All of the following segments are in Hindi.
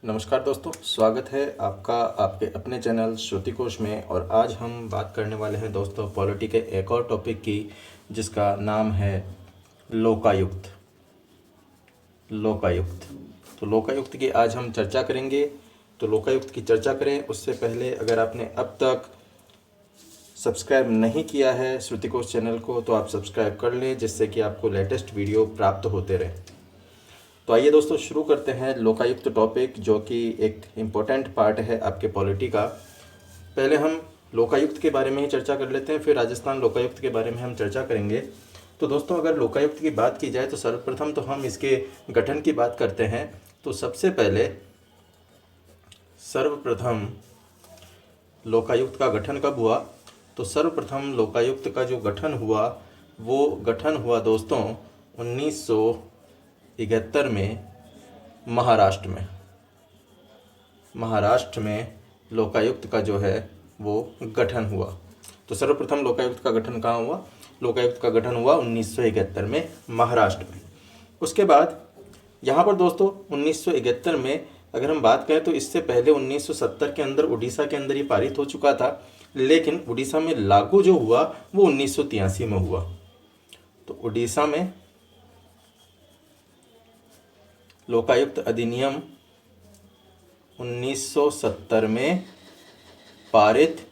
नमस्कार दोस्तों, स्वागत है आपका आपके अपने चैनल श्रुतिकोश में। और आज हम बात करने वाले हैं दोस्तों पॉलिटी के एक और टॉपिक की, जिसका नाम है लोकायुक्त। लोकायुक्त तो लोकायुक्त की आज हम चर्चा करेंगे। तो लोकायुक्त की चर्चा करें उससे पहले अगर आपने अब तक सब्सक्राइब नहीं किया है श्रुतिकोश चैनल को तो आप सब्सक्राइब कर लें, जिससे कि आपको लेटेस्ट वीडियो प्राप्त होते रहें। तो आइए दोस्तों शुरू करते हैं लोकायुक्त टॉपिक, जो कि एक इम्पोर्टेंट पार्ट है आपके पॉलिटी का। पहले हम लोकायुक्त के बारे में ही चर्चा कर लेते हैं, फिर राजस्थान लोकायुक्त के बारे में हम चर्चा करेंगे। तो दोस्तों अगर लोकायुक्त की बात की जाए तो सर्वप्रथम तो हम इसके गठन की बात करते हैं। तो सबसे पहले सर्वप्रथम लोकायुक्त का गठन कब हुआ? तो सर्वप्रथम लोकायुक्त का जो गठन हुआ वो गठन हुआ दोस्तों 1971 में महाराष्ट्र में लोकायुक्त का जो है वो गठन हुआ। तो सर्वप्रथम लोकायुक्त का गठन कहाँ हुआ? लोकायुक्त का गठन हुआ 1971 में महाराष्ट्र में। उसके बाद यहाँ पर दोस्तों 1971 में अगर हम बात करें तो इससे पहले 1970 के अंदर उड़ीसा के अंदर ये पारित हो चुका था, लेकिन उड़ीसा में लागू जो हुआ वो 1983 में हुआ। तो उड़ीसा में लोकायुक्त अधिनियम 1970 में पारित,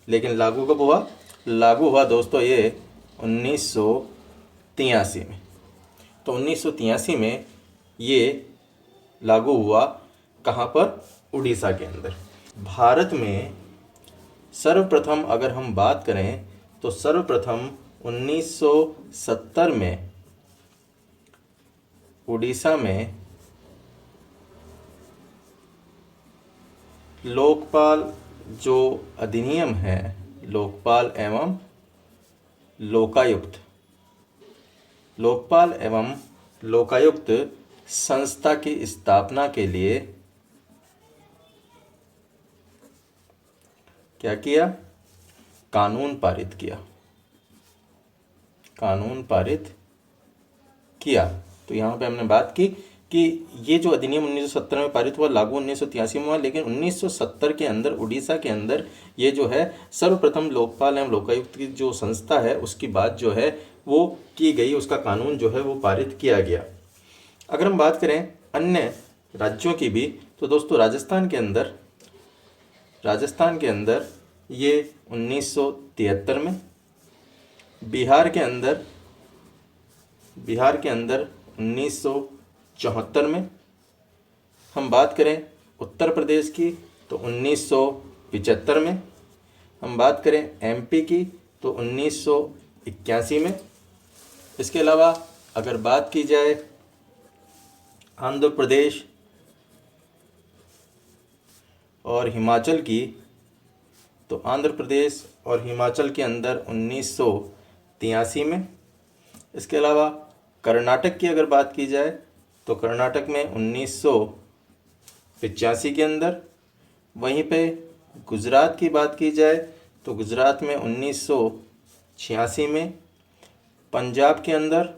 लेकिन लागू कब हुआ? लागू हुआ दोस्तों ये 1983 में। तो 1983 में ये लागू हुआ कहाँ पर? उड़ीसा के अंदर। भारत में सर्वप्रथम अगर हम बात करें तो सर्वप्रथम 1970 में उड़ीसा में लोकपाल जो अधिनियम है, लोकपाल एवं लोकायुक्त संस्था की स्थापना के लिए क्या किया? कानून पारित किया। तो यहाँ पे हमने बात की कि ये जो अधिनियम 1970 में पारित हुआ, लागू 1983 में हुआ, लेकिन 1970 के अंदर उड़ीसा के अंदर ये जो है सर्वप्रथम लोकपाल एवं लोकायुक्त की जो संस्था है उसकी बात जो है वो की गई, उसका कानून जो है वो पारित किया गया। अगर हम बात करें अन्य राज्यों की भी तो दोस्तों राजस्थान के अंदर ये 1973 में, बिहार के अंदर 1974 में, हम बात करें उत्तर प्रदेश की तो 1975 में, हम बात करें एमपी की तो 1981 में। इसके अलावा अगर बात की जाए आंध्र प्रदेश और हिमाचल की तो आंध्र प्रदेश और हिमाचल के अंदर 1983 में। इसके अलावा कर्नाटक की अगर बात की जाए तो कर्नाटक में 1985 के अंदर। वहीं पे गुजरात की बात की जाए तो गुजरात में 1986 में। पंजाब के अंदर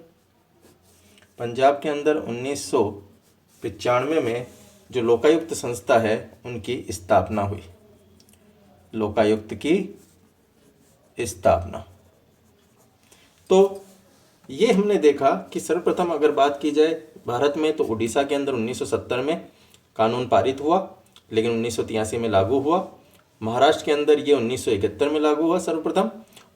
1995 में जो लोकायुक्त संस्था है उनकी स्थापना हुई, लोकायुक्त की स्थापना। तो ये हमने देखा कि सर्वप्रथम अगर बात की जाए भारत में तो उड़ीसा के अंदर 1970 में कानून पारित हुआ, लेकिन 1983 में लागू हुआ। महाराष्ट्र के अंदर ये 1971 में लागू हुआ सर्वप्रथम,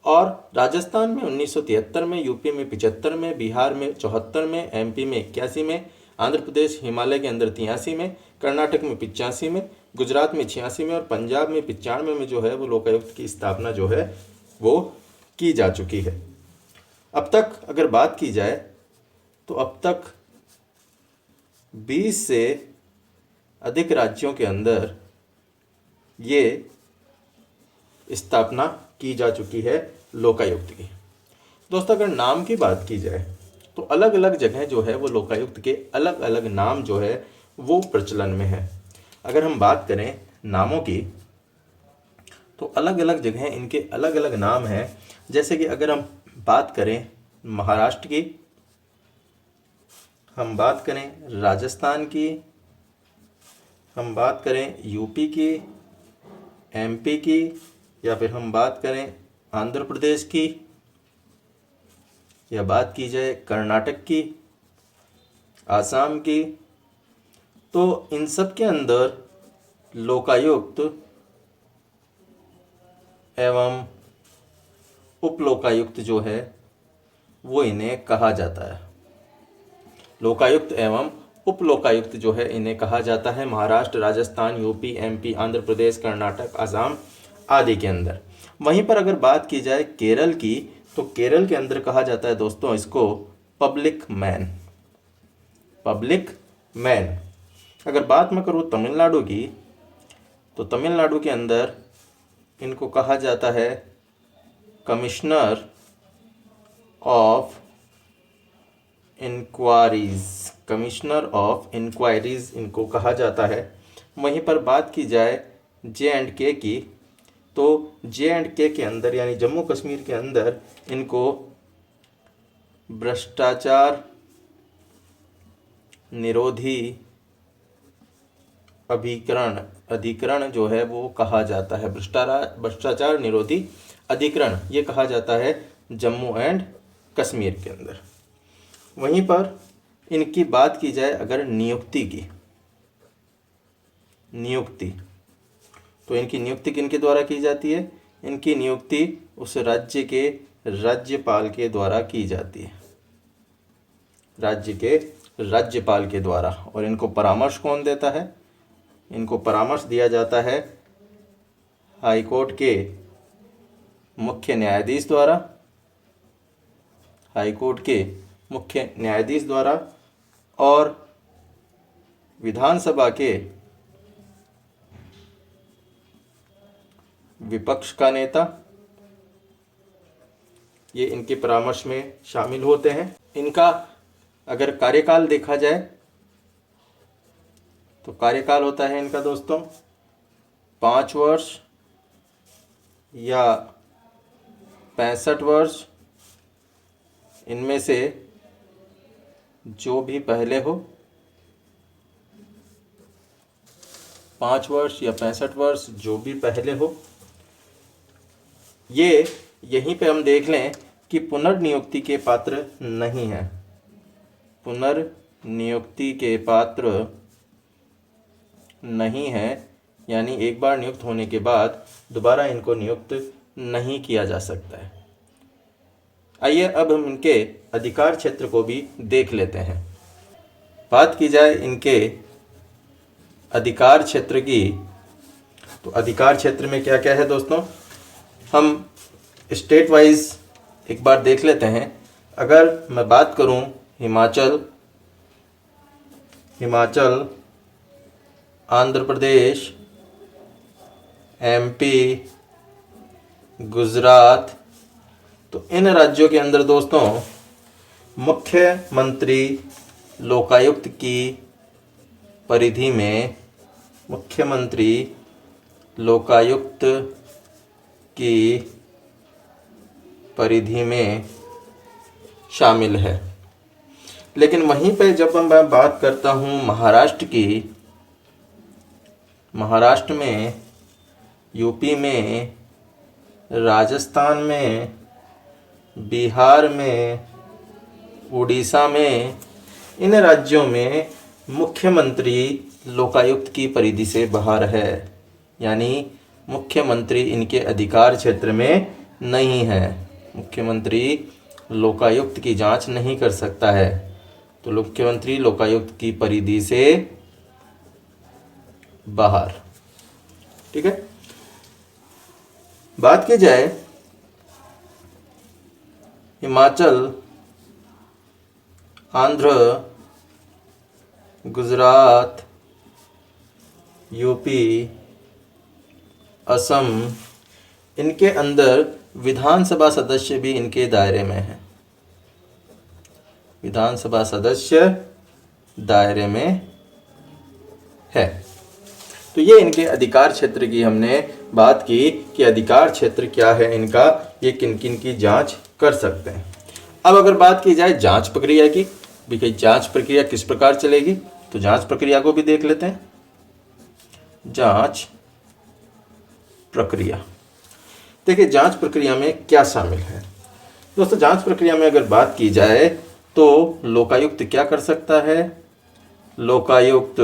और राजस्थान में 1973 में, यूपी में 75 में, बिहार में 74 में, एमपी में 81 में, आंध्र प्रदेश हिमालय के अंदर 83 में, कर्नाटक में 85 में, गुजरात में 86 में और पंजाब में 95 में जो है वो लोकायुक्त की स्थापना जो है वो की जा चुकी है। अब तक अगर बात की जाए तो अब तक 20 से अधिक राज्यों के अंदर ये स्थापना की जा चुकी है लोकायुक्त की। दोस्तों अगर नाम की बात की जाए तो अलग अलग जगह जो है वो लोकायुक्त के अलग अलग नाम जो है वो प्रचलन में है। अगर हम बात करें नामों की तो अलग अलग जगह इनके अलग अलग नाम हैं। जैसे कि अगर हम बात करें महाराष्ट्र की, हम बात करें राजस्थान की, हम बात करें यूपी की, एमपी की, या फिर हम बात करें आंध्र प्रदेश की, या बात की जाए कर्नाटक की, आसाम की, तो इन सब के अंदर लोकायुक्त एवं उपलोकायुक्त जो है वो इन्हें कहा जाता है। लोकायुक्त एवं उपलोकायुक्त जो है इन्हें कहा जाता है महाराष्ट्र, राजस्थान, यूपी, एमपी, आंध्र प्रदेश, कर्नाटक, असम आदि के अंदर। वहीं पर अगर बात की जाए केरल की, तो केरल के अंदर कहा जाता है दोस्तों इसको पब्लिक मैन। Public man. अगर बात मैं करूँ तमिलनाडु की, तो तमिलनाडु के अंदर इनको कहा जाता है commissioner of inquiries. Commissioner of inquiries इनको कहा जाता है। वहीं पर बात की जाए J&K की, तो J&K के अंदर यानी जम्मू कश्मीर के अंदर इनको भ्रष्टाचार निरोधी अधिकरण जो है वो कहा जाता है। भ्रष्टाचार निरोधी अधिकरण ये कहा जाता है जम्मू एंड कश्मीर के अंदर। वहीं पर इनकी बात की जाए अगर नियुक्ति की, नियुक्ति, तो इनकी नियुक्ति किनके द्वारा की जाती है? इनकी नियुक्ति उस राज्य के राज्यपाल के द्वारा की जाती है, राज्य के राज्यपाल के द्वारा। और इनको परामर्श कौन देता है? इनको परामर्श दिया जाता है हाईकोर्ट के मुख्य न्यायाधीश द्वारा, हाईकोर्ट के मुख्य न्यायाधीश द्वारा, और विधानसभा के विपक्ष का नेता, ये इनके परामर्श में शामिल होते हैं। इनका अगर कार्यकाल देखा जाए तो कार्यकाल होता है इनका दोस्तों 5 वर्ष या 65 वर्ष, इनमें से जो भी पहले हो। 5 वर्ष या 65 वर्ष जो भी पहले हो। ये यहीं पे हम देख लें कि पुनर्नियुक्ति के पात्र नहीं है, पुनर्नियुक्ति के पात्र नहीं है, यानी एक बार नियुक्त होने के बाद दोबारा इनको नियुक्त नहीं किया जा सकता है। आइए अब हम इनके अधिकार क्षेत्र को भी देख लेते हैं। बात की जाए इनके अधिकार क्षेत्र की, तो अधिकार क्षेत्र में क्या क्या है दोस्तों, हम स्टेट वाइज एक बार देख लेते हैं। अगर मैं बात करूं हिमाचल, आंध्र प्रदेश, एमपी, गुजरात, तो इन राज्यों के अंदर दोस्तों मुख्यमंत्री लोकायुक्त की परिधि में, मुख्यमंत्री लोकायुक्त की परिधि में शामिल है। लेकिन वहीं पे जब मैं बात करता हूँ महाराष्ट्र की, महाराष्ट्र में, यूपी में, राजस्थान में, बिहार में, उड़ीसा में, इन राज्यों में मुख्यमंत्री लोकायुक्त की परिधि से बाहर है, यानी मुख्यमंत्री इनके अधिकार क्षेत्र में नहीं है। मुख्यमंत्री लोकायुक्त की जांच नहीं कर सकता है, तो मुख्यमंत्री लोकायुक्त की परिधि से बाहर। ठीक है। बात की जाए हिमाचल, आंध्र, गुजरात, यूपी, असम, इनके अंदर विधानसभा सदस्य भी इनके दायरे में है, विधानसभा सदस्य दायरे में है। तो ये इनके अधिकार क्षेत्र की हमने बात की कि अधिकार क्षेत्र क्या है इनका, ये किन किन की जांच कर सकते हैं। अब अगर बात की जाए जांच प्रक्रिया की, भी जांच प्रक्रिया किस प्रकार चलेगी, तो जांच प्रक्रिया को भी देख लेते हैं। जांच प्रक्रिया। देखिए जांच प्रक्रिया में क्या शामिल है दोस्तों। जांच प्रक्रिया में अगर बात की जाए तो लोकायुक्त क्या कर सकता है। लोकायुक्त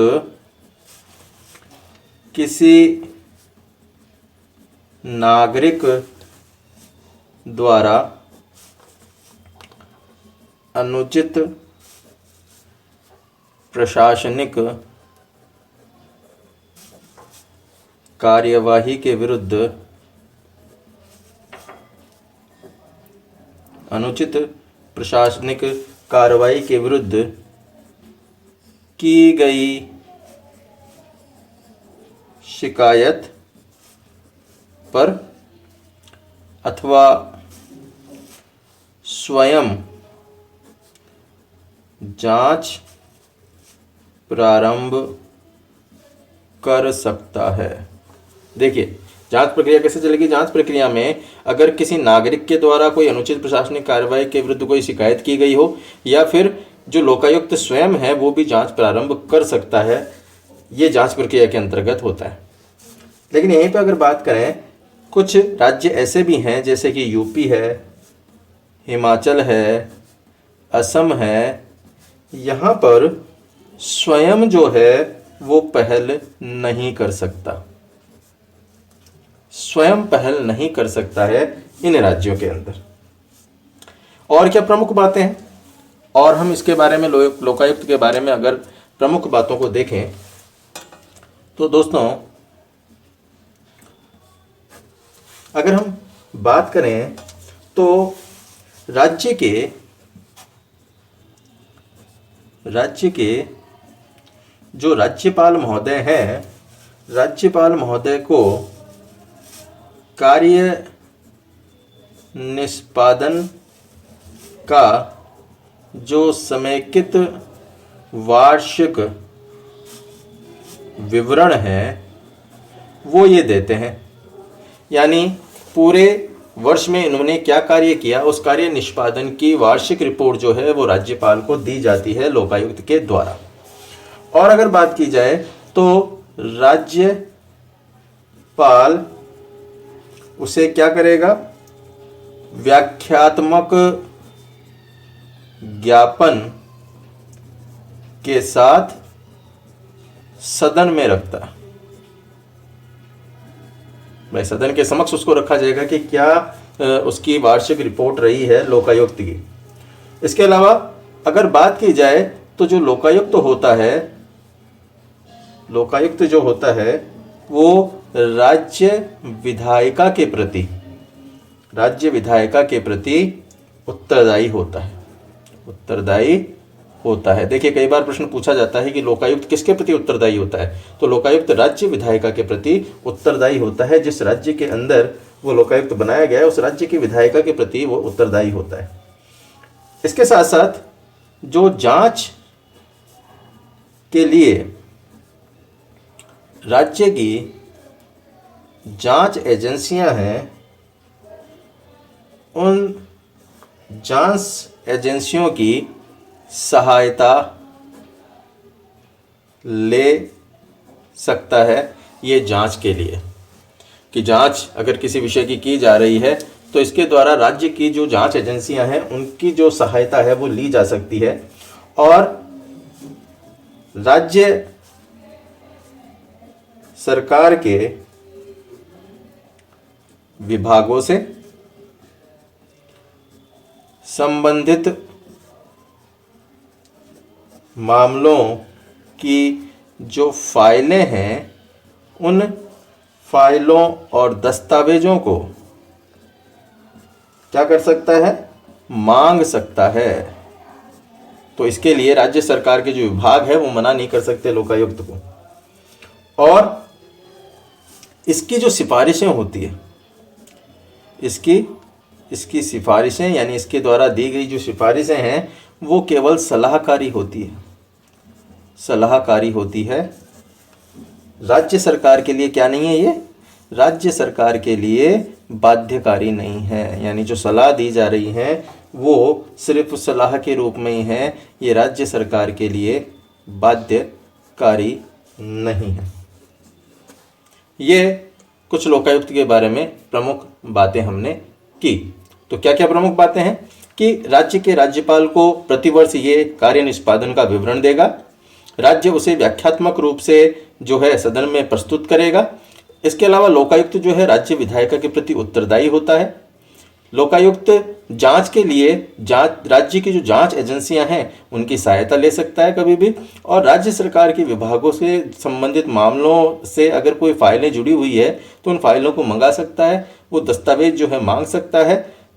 किसी नागरिक द्वारा अनुचित प्रशासनिक कार्यवाही के विरुद्ध अनुचित प्रशासनिक कार्रवाई के विरुद्ध की गई शिकायत पर अथवा स्वयं जांच प्रारंभ कर सकता है। देखिए जांच प्रक्रिया कैसे चलेगी। जांच प्रक्रिया में अगर किसी नागरिक के द्वारा कोई अनुचित प्रशासनिक कार्रवाई के विरुद्ध कोई शिकायत की गई हो या फिर जो लोकायुक्त स्वयं है वो भी जांच प्रारंभ कर सकता है, ये जांच प्रक्रिया के अंतर्गत होता है। लेकिन यहीं पर अगर बात करें, कुछ राज्य ऐसे भी हैं जैसे कि यूपी है, हिमाचल है, असम है, यहाँ पर स्वयं जो है वो पहल नहीं कर सकता, स्वयं पहल नहीं कर सकता है इन राज्यों के अंदर। और क्या प्रमुख बातें हैं, और हम इसके बारे में लोकायुक्त के बारे में अगर प्रमुख बातों को देखें तो दोस्तों अगर हम बात करें तो राज्य के जो राज्यपाल महोदय हैं, राज्यपाल महोदय को कार्य निष्पादन का जो समेकित वार्षिक विवरण है वो ये देते हैं। यानी पूरे वर्ष में इन्होंने क्या कार्य किया, उस कार्य निष्पादन की वार्षिक रिपोर्ट जो है वो राज्यपाल को दी जाती है लोकायुक्त के द्वारा। और अगर बात की जाए तो राज्यपाल उसे क्या करेगा, व्याख्यात्मक ज्ञापन के साथ सदन में रखता है। भाई सदन के समक्ष उसको रखा जाएगा कि क्या उसकी वार्षिक रिपोर्ट रही है लोकायुक्त की। इसके अलावा अगर बात की जाए तो जो लोकायुक्त जो होता है वो राज्य विधायिका के प्रति उत्तरदायी होता है। देखिए कई बार प्रश्न पूछा जाता है कि लोकायुक्त किसके प्रति उत्तरदायी होता है, तो लोकायुक्त राज्य विधायिका के प्रति उत्तरदायी होता है। जिस राज्य के अंदर वो लोकायुक्त बनाया गया है उस राज्य की विधायिका के प्रति वो उत्तरदायी होता है। इसके साथ साथ जो जांच के लिए राज्य की जांच एजेंसियां हैं, उन जांच एजेंसियों की सहायता ले सकता है ये जांच के लिए, कि जांच अगर किसी विषय की जा रही है तो इसके द्वारा राज्य की जो जांच एजेंसियां हैं उनकी जो सहायता है वो ली जा सकती है। और राज्य सरकार के विभागों से संबंधित मामलों की जो फाइलें हैं उन फाइलों और दस्तावेजों को क्या कर सकता है, मांग सकता है। तो इसके लिए राज्य सरकार के जो विभाग है वो मना नहीं कर सकते लोकायुक्त को। और इसकी जो सिफारिशें होती है, इसकी सिफारिशें यानी इसके द्वारा दी गई जो सिफारिशें हैं वो केवल सलाहकारी होती है। राज्य सरकार के लिए क्या नहीं है, ये राज्य सरकार के लिए बाध्यकारी नहीं है। यानी जो सलाह दी जा रही है वो सिर्फ सलाह के रूप में ही है, ये राज्य सरकार के लिए बाध्यकारी नहीं है। ये कुछ लोकायुक्त के बारे में प्रमुख बातें हमने की। तो क्या क्या प्रमुख बातें हैं कि राज्य के राज्यपाल को प्रतिवर्ष ये कार्य निष्पादन का विवरण देगा, राज्य उसे व्याख्यात्मक रूप से जो है सदन में प्रस्तुत करेगा। इसके अलावा लोकायुक्त जो है राज्य विधायिका के प्रति उत्तरदायी होता है। लोकायुक्त जांच के लिए राज्य की जो जांच एजेंसियां हैं उनकी सहायता ले सकता है कभी भी, और राज्य सरकार के विभागों से संबंधित मामलों से अगर कोई फाइलें जुड़ी हुई है तो उन फाइलों को मंगा सकता है, वो दस्तावेज जो है मांग सकता है,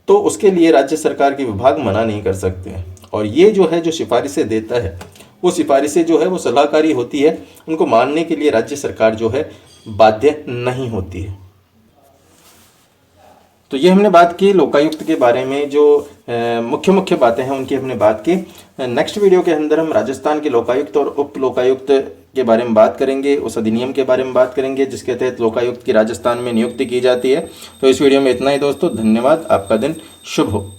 तो उसके लिए राज्य सरकार के विभाग मना नहीं कर सकते हैं। और ये जो है जो सिफारिशें देता है वो सिफारिशें जो है वो सलाहकारी होती है, उनको मानने के लिए राज्य सरकार जो है बाध्य नहीं होती है। तो ये हमने बात की लोकायुक्त के बारे में, जो मुख्य मुख्य बातें हैं उनकी हमने बात की। नेक्स्ट वीडियो के अंदर हम राजस्थान के लोकायुक्त और उप लोकायुक्त के बारे में बात करेंगे, उस अधिनियम के बारे में बात करेंगे जिसके तहत लोकायुक्त की राजस्थान में नियुक्ति की जाती है। तो इस वीडियो में इतना ही दोस्तों, धन्यवाद, आपका दिन शुभ हो।